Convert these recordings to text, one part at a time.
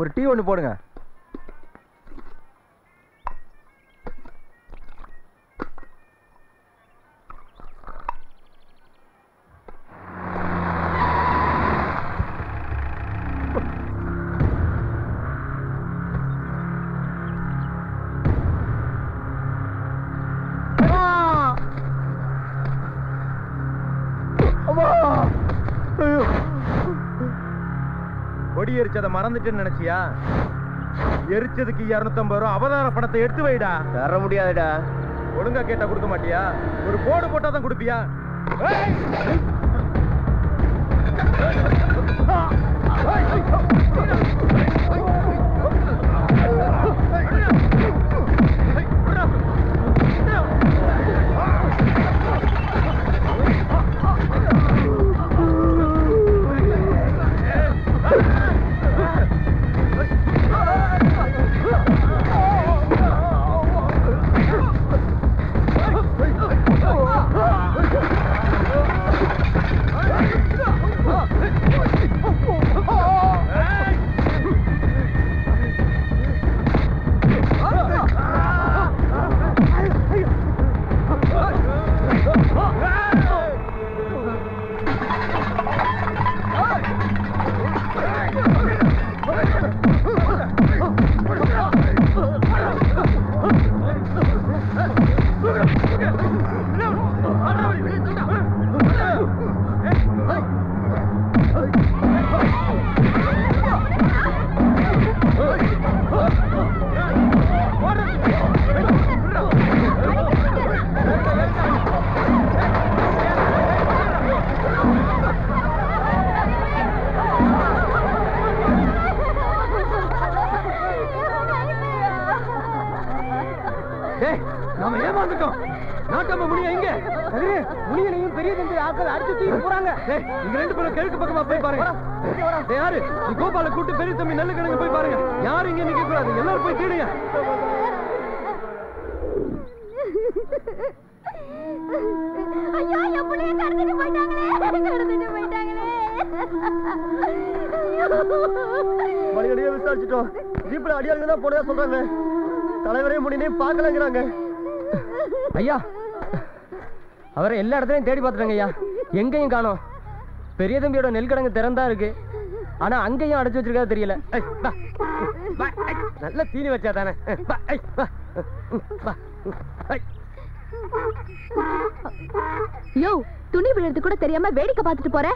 ஒரு டீ ஒன்று போடுங்க. கொடி எரிச்சதை மறந்துட்டேன்னு நினைச்சியா? எரிச்சதுக்கு 250 ரூபா அவதார பணத்தை எடுத்து வைடா. தர முடியாதுடா. ஒழுங்கா கேட்டா கொடுக்க மாட்டியா? ஒரு போடு போட்டா தான் கொடுப்பியா? கோபால கூட்டு பெரிய தம்பி நல்ல கிழங்கு போய் பாருங்க. யாரும் இங்க நிக்க கூடாது. எல்லாரும் போய் தேடுங்க. ஐயோ எப்படி கடத்திட்டு போயிட்டாங்களே. மணியடியே விசாரிச்சிட்டோம். ஜீப்ல அடியாளுங்க தான் போனதா சொல்றாங்க. தலைவரே முடினே பார்க்கலங்கறாங்க. ஐயா அவரை எல்லா இடத்துலயும் தேடி பார்த்துட்டாங்க ஐயா. எங்கேயும் காணோம். பெரிய தம்பியோட நெல் கிடங்கு திறந்தா இருக்கு. ஆனா அங்கேயும் அடைச்சு வச்சிருக்காது தெரியல. நல்ல தீனி வச்சா தானே. யோ துணி விழுறது கூட தெரியாம வேடிக்கை பார்த்துட்டு போற.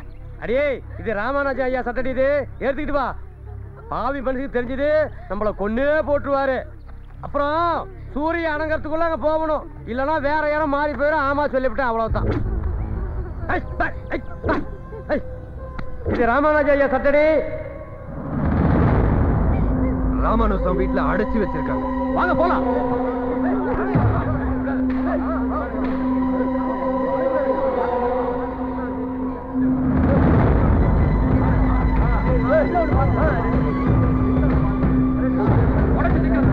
அடியே இது ராமானுஜ ஐயா சட்டடி. இது ஏத்துக்கிட்டு வா. பாவி மனுஷனுக்கு தெரிஞ்சது நம்மள கொன்னே போட்டுருவாரு. அப்புறம் சூரிய அணங்கறதுக்குள்ள அங்க போகணும். இல்லன்னா வேற யாரும் மாறி போயிடும். ஆமா சொல்லிவிட்டேன். அவ்வளவுதான். இது ராமானுஜ ஐயா சட்டடி. ராமானுஜம் வீட்டுல அடைச்சு வச்சிருக்காங்க. வாங்க போலாம்.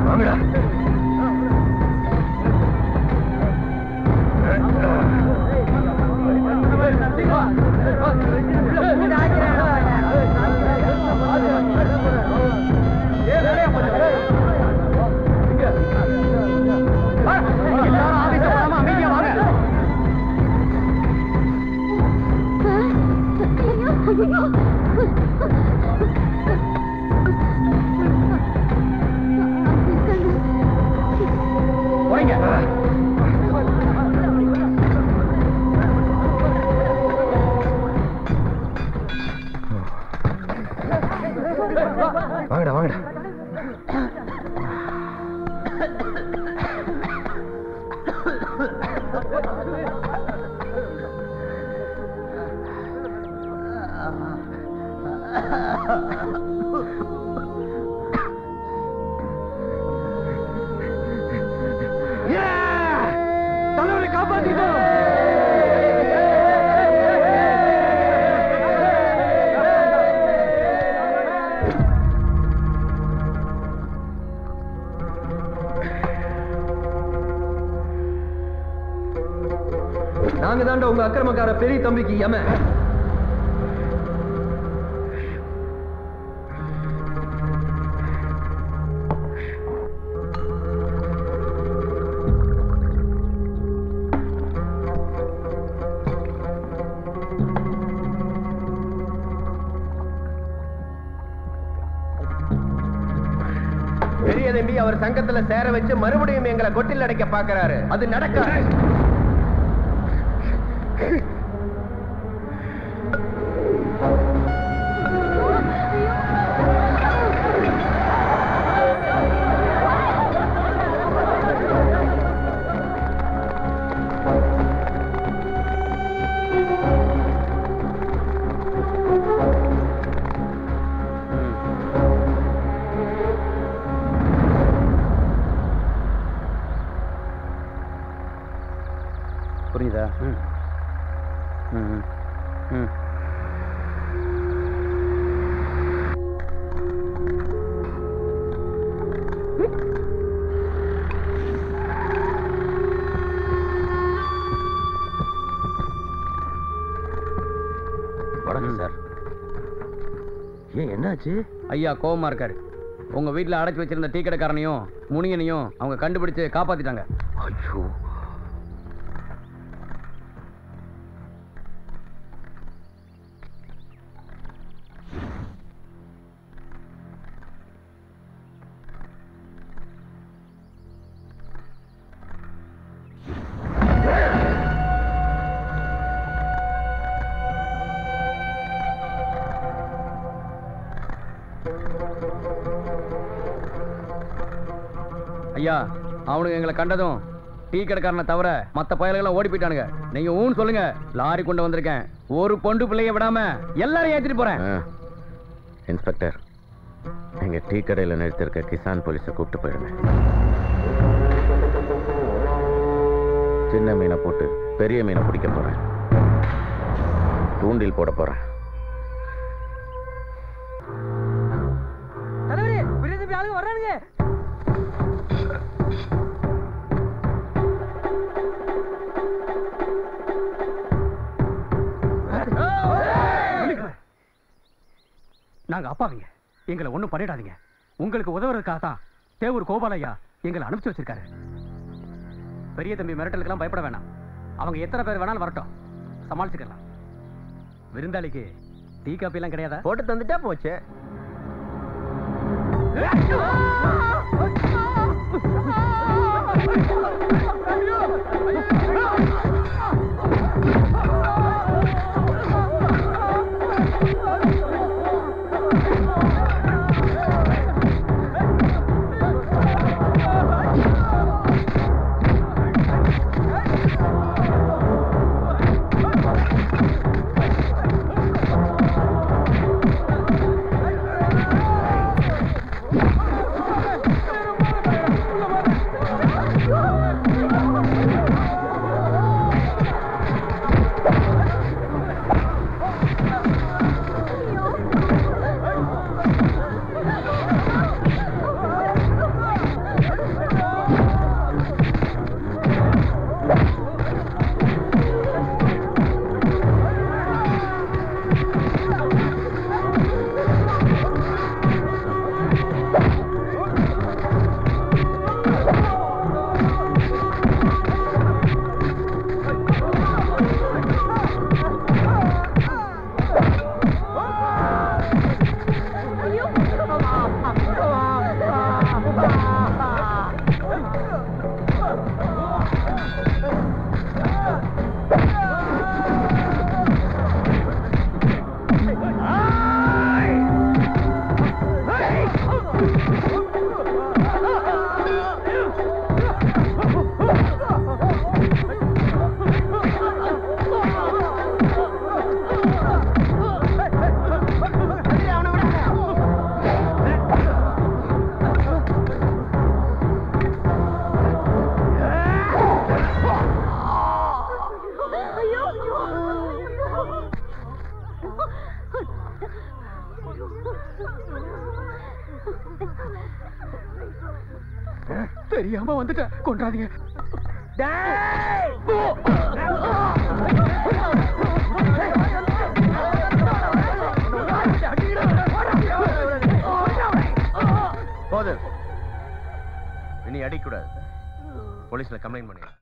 வாங்கடா. வாங்கடா வாங்கடா. தலைவரை காப்பாத்திட்டோம். நாங்க தாண்ட உங்க அக்கிரமக்கார பெரிய தம்பிக்கு யம. சங்கத்துல சேர வச்சு மறுபடியும் எங்களை கொட்டில் அடைக்க பாக்குறாரு. அது நடக்காது. புரியுதா? வணக்கம் சார். ஏன் என்னாச்சு? ஐயா கோவமா இருக்காரு. உங்க வீட்டுல அடைச்சு வச்சிருந்த டீ கடைக்காரனையும் முனியனையும் அவங்க கண்டுபிடிச்சு காப்பாத்திட்டாங்க. ஐயோ, ஐயா அவனுக்கு எங்களை கண்டதும் டீ கடைக்காரனை தவிர மத்த பயல்கள் ஓடி போயிட்டானுங்க. நீங்க ஊன்னு சொல்லுங்க, லாரி கொண்டு வந்திருக்கேன். ஒரு பொண்டு பிள்ளைய விடாம எல்லாரும் ஏத்திட்டு போறேன். இன்ஸ்பெக்டர், எங்க டீ கடையில் நிறுத்திருக்க கிசான் போலீஸை கூப்பிட்டு போயிடுங்க. சின்ன மீனை போட்டு பெரிய மீனை பிடிக்க போறேன். தூண்டில் போட போறேன். வர்றானுங்க. நாங்க அப்பாவிங்க, எங்களை ஒண்ணும் பண்ணிடாதீங்க. உங்களுக்கு உதவுறதுக்காக தான் தேவூர் கோபாலையா எங்களை அனுப்பிச்சு வச்சிருக்காரு. பெரிய தம்பி மிரட்டலுக்கெல்லாம் பயப்பட வேணாம். அவங்க எத்தனை பேர் வேணாலும் வரட்டும், சமாளிச்சுக்கலாம். விருந்தாளிக்கு டீ காப்பி எல்லாம் கிடையாதா? போட்டு தந்துட்டா போச்சு. தெரியாம வந்துட்ட, கொன்றாதீங்க. போதும், இனி அடிக்கூடாது. போலீஸ்ல கம்ப்ளைண்ட் பண்ணி